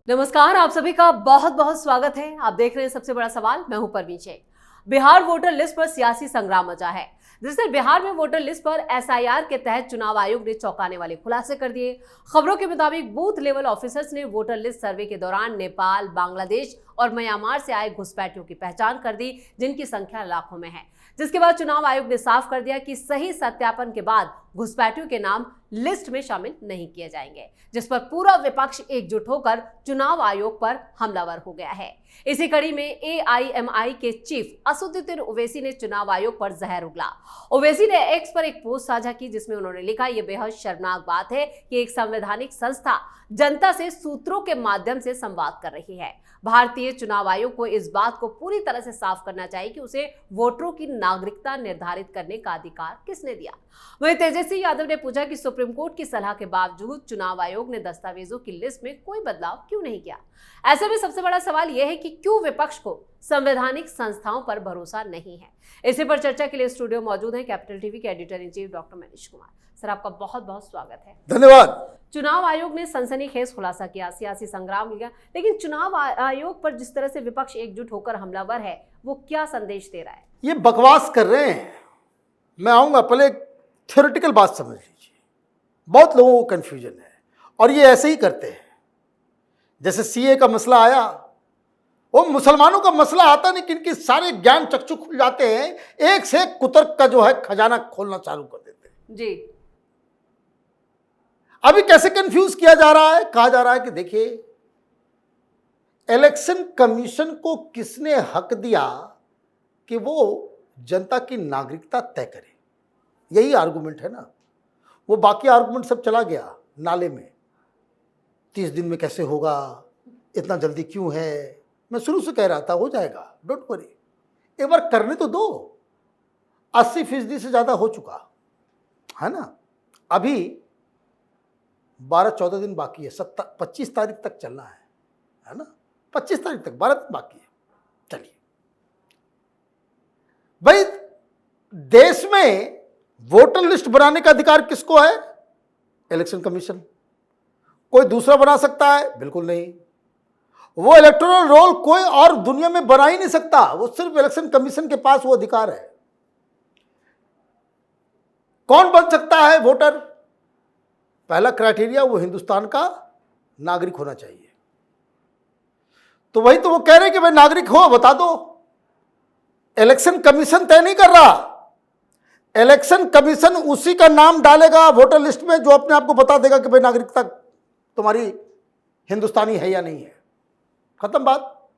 नमस्कार, आप सभी का बहुत बहुत स्वागत है। आप देख रहे हैं सबसे बड़ा सवाल। मैं हूं परवीन शेख। बिहार वोटर लिस्ट पर सियासी संग्राम मचा है। दरअसल बिहार में वोटर लिस्ट पर एसआईआर के तहत चुनाव आयोग ने चौंकाने वाले खुलासे कर दिए। खबरों के मुताबिक बूथ लेवल ऑफिसर्स ने वोटर लिस्ट सर्वे के दौरान नेपाल, बांग्लादेश और म्यांमार से आए घुसपैठियों की पहचान कर दी, जिनकी संख्या लाखों में है। जिसके बाद चुनाव आयोग ने साफ कर दिया कि सही सत्यापन के बाद घुसपैठियों के नाम लिस्ट में शामिल नहीं किए जाएंगे, जिस पर पूरा विपक्ष एकजुट होकर चुनाव आयोग पर हमलावर हो गया है। इसी कड़ी में एआईएमआई के चीफ असदुद्दीन ओवैसी ने चुनाव आयोग पर जहर उगला। ओवैसी ने एक्स पर एक पोस्ट साझा की, जिसमें उन्होंने लिखा, यह बेहद शर्मनाक बात है कि एक संवैधानिक संस्था जनता से सूत्रों के माध्यम से संवाद कर रही है। भारतीय चुनाव आयोग को इस बात को पूरी तरह से साफ करना चाहिए कि उसे वोटरों की नागरिकता निर्धारित करने का अधिकार किसने दिया। वहीं तेजस्वी यादव ने पूछा कि सुप्रीम कोर्ट की सलाह के बावजूद चुनाव आयोग ने दस्तावेजों की लिस्ट में कोई बदलाव क्यों नहीं किया। ऐसे में सबसे बड़ा सवाल यह है कि क्यों विपक्ष को संवैधानिक संस्थाओं पर भरोसा नहीं है। इसी पर चर्चा के लिए स्टूडियो मौजूद हैं कैपिटल टीवी के editor in chief doctor Manish Kumar. Sir, आपका बहुत बहुत स्वागत है। धन्यवाद। चुनाव आयोग ने सनसनीखेज खुलासा किया, सियासी संग्राम लिया, लेकिन चुनाव आयोग पर जिस तरह से विपक्ष एकजुट होकर हमलावर है, वो क्या संदेश दे रहा है? ये बकवास कर रहे हैं। मैं आऊंगा, पहले थ्योरेटिकल बात समझ लीजिए। बहुत लोगों को कंफ्यूजन है और ये ऐसे ही करते हैं। जैसे सीए का मसला आया, वो मुसलमानों का मसला आता नहीं कि इनके सारे ज्ञान चक्षु खुल जाते हैं, एक से एक कुतर्क का जो है खजाना खोलना चालू कर देते हैं जी। अभी कैसे कंफ्यूज किया जा रहा है? कहा जा रहा है कि देखिए, इलेक्शन कमीशन को किसने हक दिया कि वो जनता की नागरिकता तय करे? यही आर्गुमेंट है ना। वो बाकी आर्गुमेंट सब चला गया नाले में। 30 दिन में कैसे होगा, इतना जल्दी क्यों है? मैं शुरू से कह रहा था हो जाएगा, डोंट वरी, एक बार करने तो दो। 80% से ज्यादा हो चुका है ना। अभी 12-14 दिन बाकी है। 25 तारीख तक चलना है ना। 25 तारीख तक 12 दिन बाकी है। चलिए भाई, देश में वोटर लिस्ट बनाने का अधिकार किसको है? Election commission. कोई दूसरा बना सकता है? बिल्कुल नहीं। वो इलेक्टोरल रोल कोई और दुनिया में बना ही नहीं सकता। वो सिर्फ इलेक्शन कमीशन के पास वो अधिकार है। कौन बन सकता है वोटर? पहला क्राइटेरिया, वो हिंदुस्तान का नागरिक होना चाहिए। तो वही तो वो कह रहे हैं कि भाई नागरिक हो, बता दो। इलेक्शन कमीशन तय नहीं कर रहा। इलेक्शन कमीशन उसी का नाम डालेगा वोटर लिस्ट में जो अपने आप को बता देगा कि भाई नागरिकता तुम्हारी हिंदुस्तानी है या नहीं है। खत्म बात।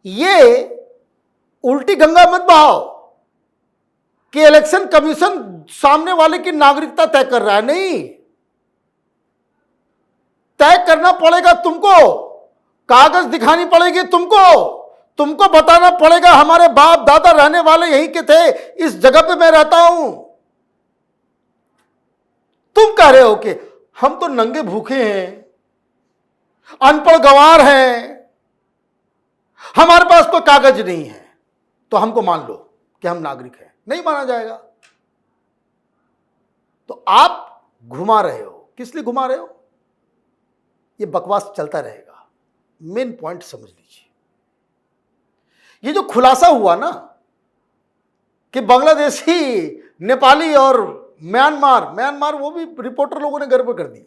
ये उल्टी गंगा मत बहाओ कि इलेक्शन कमीशन सामने वाले की नागरिकता तय कर रहा है। नहीं, तय करना पड़ेगा तुमको। कागज दिखानी पड़ेगी तुमको बताना पड़ेगा हमारे बाप दादा रहने वाले यहीं के थे, इस जगह पे मैं रहता हूं। तुम कह रहे हो कि हम तो नंगे भूखे हैं, अनपढ़ गंवार हैं, हमारे पास कोई कागज नहीं है, तो हमको मान लो कि हम नागरिक हैं। नहीं माना जाएगा। तो आप घुमा रहे हो। किस लिए घुमा रहे हो? ये बकवास चलता रहेगा। मेन पॉइंट समझ लीजिए। ये जो खुलासा हुआ ना कि बांग्लादेशी, नेपाली और म्यांमार, वो भी रिपोर्टर लोगों ने गड़बड़ कर दी।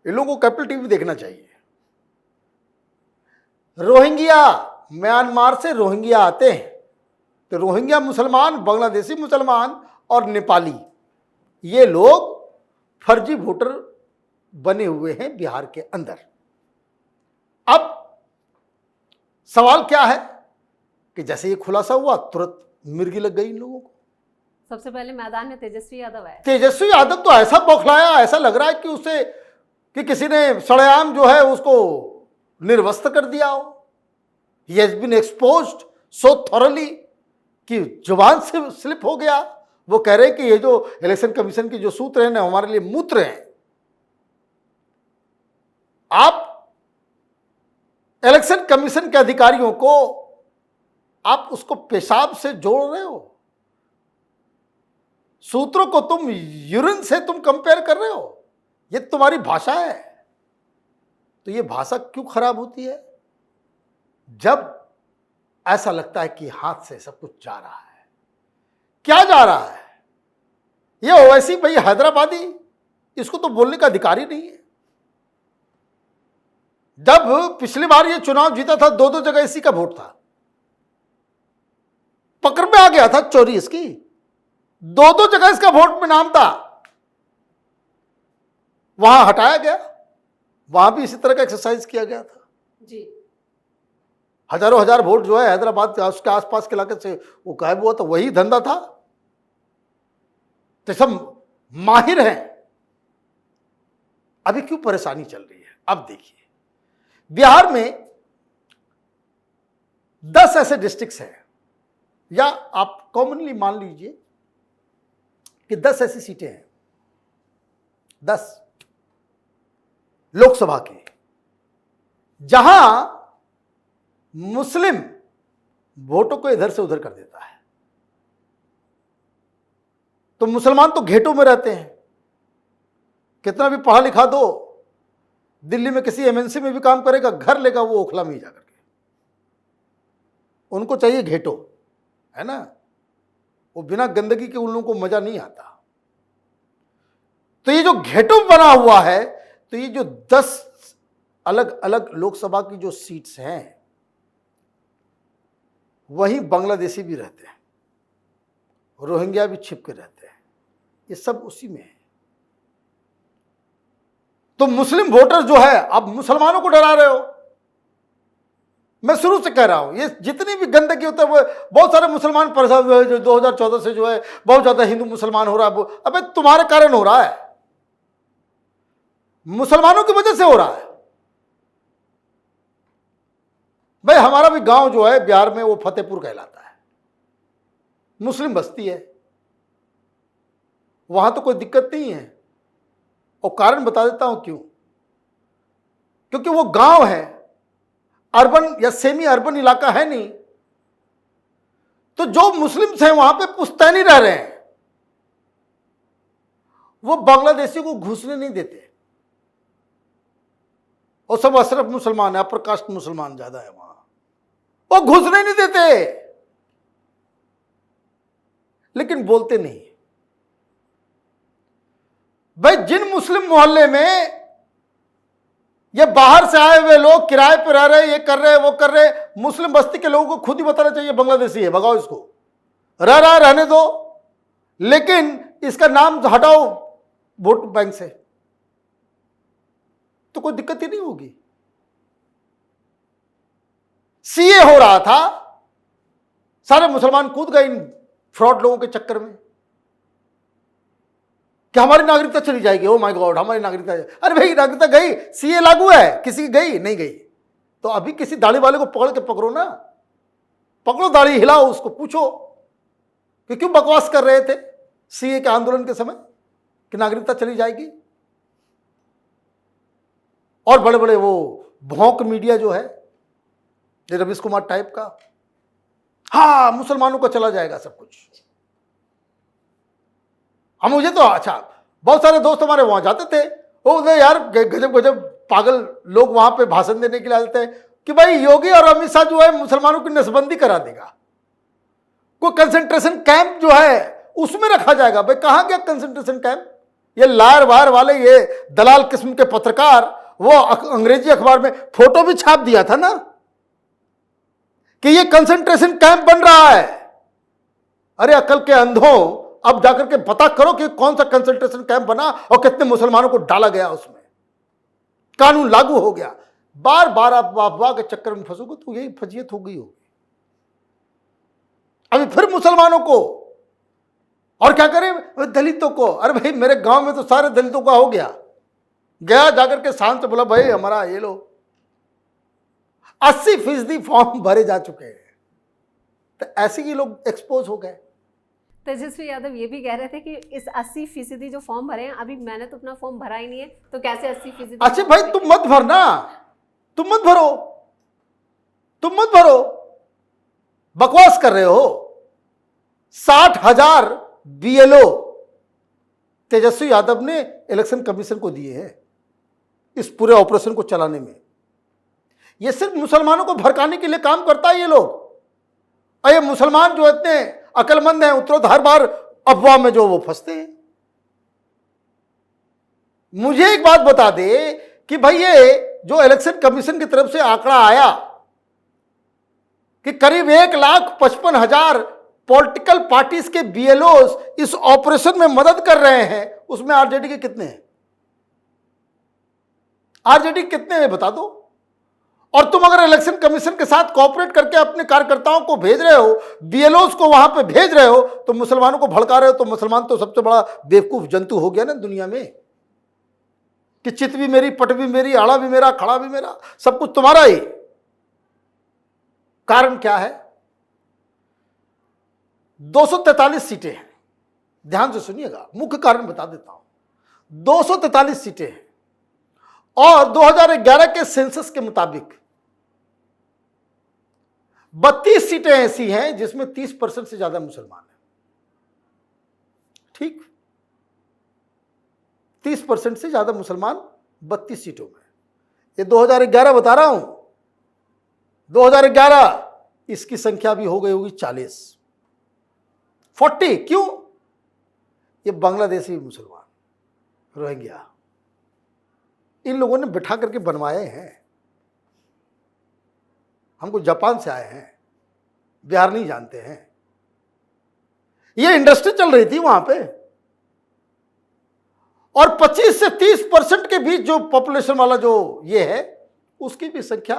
इन लोगों को कैपिटल टीवी देखना चाहिए। रोहिंग्या, म्यांमार से रोहिंग्या आते हैं, तो रोहिंग्या मुसलमान, बांग्लादेशी मुसलमान और नेपाली, ये लोग फर्जी वोटर बने हुए हैं बिहार के अंदर। अब सवाल क्या है कि जैसे ये खुलासा हुआ, तुरंत मिर्गी लग गई इन लोगों को। सबसे पहले मैदान में तेजस्वी यादव है। तेजस्वी यादव तो ऐसा बौखलाया, ऐसा लग रहा है कि उसे कि किसी ने सरेआम जो है उसको निर्वस्त्र कर दिया हो। He has been exposed so thoroughly कि जुबान से स्लिप हो गया। वो कह रहे हैं कि ये जो इलेक्शन कमीशन के जो सूत्र हैं ना, हमारे लिए मूत्र हैं। आप इलेक्शन कमीशन के अधिकारियों को आप उसको पेशाब से जोड़ रहे हो। सूत्रों को तुम यूरिन से तुम कंपेयर कर रहे हो। ये तुम्हारी भाषा है। तो ये भाषा क्यों खराब होती है? जब ऐसा लगता है कि हाथ से सब कुछ जा रहा है। क्या जा रहा है? ये ओवैसी भाई हैदराबादी, इसको तो बोलने का अधिकार ही नहीं है। जब पिछली बार ये चुनाव जीता था, दो जगह इसी का वोट था, पकड़ में आ गया था चोरी इसकी, दो जगह इसका वोट में नाम था, वहां हटाया गया, वहां भी इसी तरह का एक्सरसाइज किया गया था जी। हजारों हजार वोट जो है हैदराबाद उसके आसपास के इलाके से वो गायब हुआ था, वही धंधा था। तो सब माहिर हैं। अभी क्यों परेशानी चल रही है? अब देखिए, बिहार में 10 ऐसे डिस्ट्रिक्ट्स हैं, या आप कॉमनली मान लीजिए कि 10 ऐसी सीटें हैं, 10 लोकसभा की, जहां मुस्लिम वोटों को इधर से उधर कर देता है। तो मुसलमान तो घेटों में रहते हैं, कितना भी पढ़ा लिखा दो, दिल्ली में किसी एमएनसी में भी काम करेगा, घर लेगा वो ओखला में ही जाकर के, उनको चाहिए घेटो, है ना। वो बिना गंदगी के उन लोगों को मजा नहीं आता। तो ये जो घेटो बना हुआ है, तो ये जो 10 अलग अलग लोकसभा की जो सीट्स हैं, वहीं बांग्लादेशी भी रहते हैं, रोहिंग्या भी छिप के रहते हैं, ये सब उसी में है। तो मुस्लिम वोटर जो है, अब मुसलमानों को डरा रहे हो। मैं शुरू से कह रहा हूं, ये जितनी भी गंदगी होता है, वो बहुत सारे मुसलमान परेशान हुए, जो 2014 से जो है बहुत ज्यादा हिंदू मुसलमान हो रहा है। अबे तुम्हारे कारण हो रहा है, मुसलमानों की वजह से हो रहा है। भाई हमारा भी गांव जो है बिहार में, वो फतेहपुर कहलाता है, मुस्लिम बस्ती है, वहां तो कोई दिक्कत नहीं है। और कारण बता देता हूं क्यों। क्योंकि वो गांव है, अर्बन या सेमी अर्बन इलाका है नहीं। तो जो मुस्लिम्स हैं वहां पे पुश्तैनी रह रहे हैं, वो बांग्लादेशियों को घुसने नहीं देते। और सब अशरफ मुसलमान है, अपर कास्ट मुसलमान ज्यादा है वहां, वो घुसने नहीं देते, लेकिन बोलते नहीं। भाई जिन मुस्लिम मोहल्ले में ये बाहर से आए हुए लोग किराए पर रह रहे, ये कर रहे, वो कर रहे, मुस्लिम बस्ती के लोगों को खुद ही बताना चाहिए बांग्लादेशी है, भगाओ इसको, रह रहा रहने दो, लेकिन इसका नाम हटाओ वोट बैंक से, तो कोई दिक्कत ही नहीं होगी। सीए हो रहा था, सारे मुसलमान कूद गए इन फ्रॉड लोगों के चक्कर में कि हमारी नागरिकता चली जाएगी, ओ माय गॉड हमारी नागरिकता। अरे भाई नागरिकता गई, सीए लागू है, किसी की गई नहीं गई? तो अभी किसी दाढ़ी वाले को पकड़ के पकड़ो ना, पकड़ो दाढ़ी, हिलाओ उसको, पूछो कि क्यों बकवास कर रहे थे सीए के आंदोलन के समय कि नागरिकता चली जाएगी। और बड़े बड़े वो भौंक मीडिया जो है, ये रवीश कुमार टाइप का, हाँ मुसलमानों को चला जाएगा सब कुछ। हम मुझे तो अच्छा, बहुत सारे दोस्त हमारे वहां जाते थे, वो यार गजब गजब पागल लोग वहां पे भाषण देने के लिए आते हैं कि भाई योगी और अमित शाह जो है मुसलमानों की नसबंदी करा देगा, कोई कंसंट्रेशन कैंप जो है उसमें रखा जाएगा। भाई कहां गया कंसंट्रेशन कैंप? ये लार वार वाले, ये दलाल किस्म के पत्रकार, वो अंग्रेजी अखबार में फोटो भी छाप दिया था ना कि ये कंसंट्रेशन कैंप बन रहा है। अरे अकल के अंधों, अब जाकर के पता करो कि कौन सा कंसंट्रेशन कैंप बना और कितने मुसलमानों को डाला गया उसमें, कानून लागू हो गया। बार बार आप अफवाह के चक्कर में फंसोगे तो यही फजीयत हो गई होगी। अभी फिर मुसलमानों को, और क्या करें दलितों को। अरे भाई मेरे गांव में तो सारे दलितों का हो गया, गया जाकर के शांत से बोला भाई हमारा ये लो, 80% फॉर्म भरे जा चुके हैं। तो ऐसे ही लोग एक्सपोज हो गए। तेजस्वी यादव ये भी कह रहे थे कि इस 80% जो फॉर्म भरे हैं, अभी मैंने तो अपना फॉर्म भरा ही नहीं है, तो कैसे 80%? अच्छा भाई तुम मत भरना, तुम मत भरो, तुम मत भरो, बकवास कर रहे हो। 60,000 बीएलओ तेजस्वी यादव ने इलेक्शन कमीशन को दिए हैं इस पूरे ऑपरेशन को चलाने में। ये सिर्फ मुसलमानों को भड़काने के लिए काम करता है ये लोग। और ये मुसलमान जो इतने अकलमंद हैं, उत्तरोत्तर हर बार अफवाह में जो वो फंसते हैं। मुझे एक बात बता दे कि भाई ये जो इलेक्शन कमीशन की तरफ से आंकड़ा आया कि करीब 1,55,000 पॉलिटिकल पार्टीज के बीएलओस इस ऑपरेशन में मदद कर रहे हैं, उसमें आरजेडी के कितने हैं? आरजेडी कितने हैं बता दो। और तुम अगर इलेक्शन कमीशन के साथ कोऑपरेट करके अपने कार्यकर्ताओं को भेज रहे हो, बीएलओस को वहां पे भेज रहे हो, तो मुसलमानों को भड़का रहे हो, तो मुसलमान तो सबसे बड़ा बेवकूफ जंतु हो गया ना दुनिया में, कि चित भी मेरी, पट भी मेरी, आड़ा भी मेरा, खड़ा भी मेरा, सब कुछ तुम्हारा ही। कारण क्या है? 243 सीटें हैं, ध्यान से सुनिएगा, मुख्य कारण बता देता हूं। 243 सीटें हैं और 2011 के सेंसस के मुताबिक 32 सीटें ऐसी हैं जिसमें 30% से ज्यादा मुसलमान हैं। ठीक, 30% से ज्यादा मुसलमान 32 सीटों में। ये 2011 बता रहा हूं, 2011, इसकी संख्या भी हो गई होगी 40। क्यों? ये बांग्लादेशी मुसलमान, रोहिंग्या, इन लोगों ने बिठा करके बनवाए हैं। हमको जापान से आए हैं, बिहार नहीं जानते हैं। ये इंडस्ट्री चल रही थी वहां पे, और 25 से 30% के बीच जो पॉपुलेशन वाला जो ये है, उसकी भी संख्या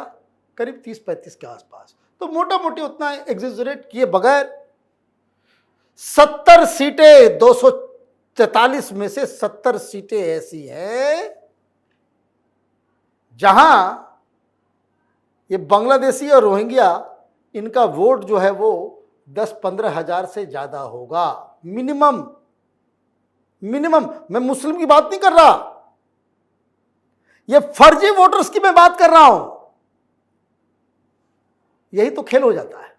करीब 30-35 के आसपास। तो मोटा मोटी उतना एग्जेजरेट किए बगैर 70 सीटें, 243 में से 70 सीटें ऐसी हैं जहां ये बांग्लादेशी और रोहिंग्या, इनका वोट जो है वो 10-15 हजार से ज्यादा होगा मिनिमम। मैं मुस्लिम की बात नहीं कर रहा, ये फर्जी वोटर्स की मैं बात कर रहा हूं। यही तो खेल हो जाता है,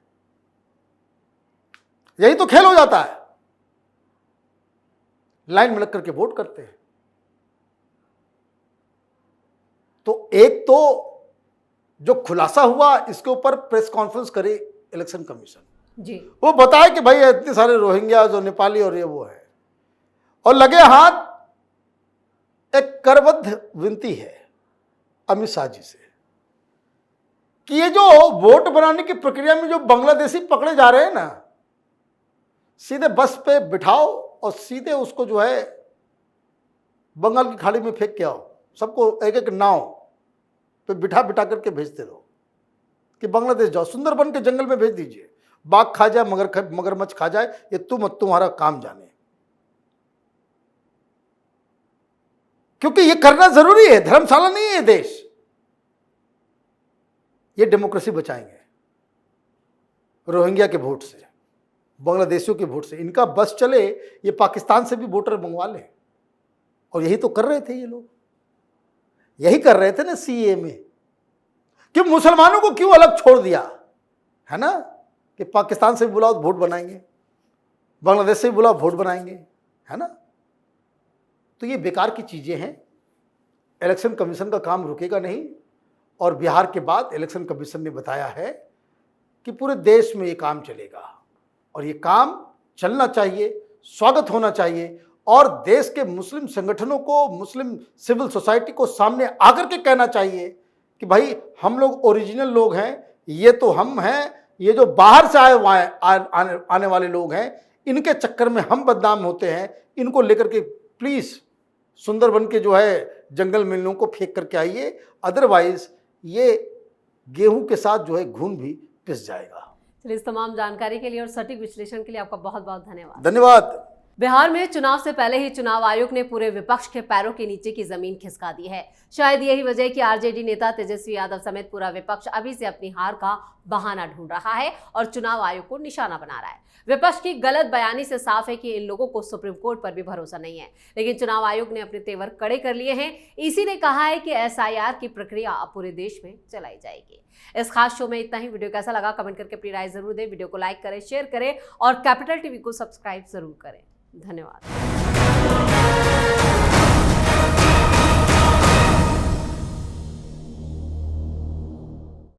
यही तो खेल हो जाता है। लाइन में लग करके वोट करते हैं। तो एक तो जो खुलासा हुआ, इसके ऊपर प्रेस कॉन्फ्रेंस करे इलेक्शन कमीशन जी, वो बताए कि भाई इतने सारे रोहिंग्या जो नेपाली और ये वो है, और लगे हाथ एक करबद्ध विनती है अमित शाह जी से कि ये जो वोट बनाने की प्रक्रिया में जो बांग्लादेशी पकड़े जा रहे हैं ना, सीधे बस पे बिठाओ और सीधे उसको जो है बंगाल की खाड़ी में फेंक के आओ। सबको एक एक नाव पे बिठा करके भेजते रहो कि बांग्लादेश जाओ, सुंदरबन के जंगल में भेज दीजिए, बाघ खा जाए, मगरमच्छ खा जाए, ये तुम्हारा काम जाने। क्योंकि ये करना जरूरी है, धर्मशाला नहीं है ये देश। ये डेमोक्रेसी बचाएंगे रोहिंग्या के वोट से, बांग्लादेशियों के वोट से। इनका बस चले, ये पाकिस्तान से भी वोटर मंगवा ले। और यही तो कर रहे थे ये लोग, यही कर रहे थे ना सीए में, कि मुसलमानों को क्यों अलग छोड़ दिया है ना, कि पाकिस्तान से भी बुलाओ वोट बनाएंगे, बांग्लादेश से भी बुलाओ वोट बनाएंगे, है ना। तो ये बेकार की चीजें हैं। इलेक्शन कमीशन का काम रुकेगा नहीं, और बिहार के बाद इलेक्शन कमीशन ने बताया है कि पूरे देश में ये काम चलेगा, और ये काम चलना चाहिए, स्वागत होना चाहिए। और देश के मुस्लिम संगठनों को, मुस्लिम सिविल सोसाइटी को सामने आकर के कहना चाहिए कि भाई हम लोग ओरिजिनल लोग हैं, ये तो हम हैं, ये जो बाहर से आने वाले लोग हैं, इनके चक्कर में हम बदनाम होते हैं। इनको लेकर के प्लीज सुंदरबन के जो है जंगल में लोगों को फेंक करके आइए, अदरवाइज ये गेहूं के साथ जो है घून भी पिस जाएगा। इस तमाम जानकारी के लिए और सटीक विश्लेषण के लिए आपका बहुत बहुत धन्यवाद। धन्यवाद। बिहार में चुनाव से पहले ही चुनाव आयोग ने पूरे विपक्ष के पैरों के नीचे की जमीन खिसका दी है। शायद यही वजह है कि आरजेडी नेता तेजस्वी यादव समेत पूरा विपक्ष अभी से अपनी हार का बहाना ढूंढ रहा है और चुनाव आयोग को निशाना बना रहा है। विपक्ष की गलत बयानी से साफ है कि इन लोगों को सुप्रीम कोर्ट पर भी भरोसा नहीं है, लेकिन चुनाव आयोग ने अपने तेवर कड़े कर लिए हैं। इसी ने कहा है कि एसआईआर की प्रक्रिया अब पूरे देश में चलाई जाएगी। इस खास शो में इतना ही। वीडियो कैसा लगा कमेंट करके अपनी राय जरूर दें। वीडियो को लाइक करें, शेयर करें और कैपिटल टीवी को सब्सक्राइब जरूर करें। धन्यवाद।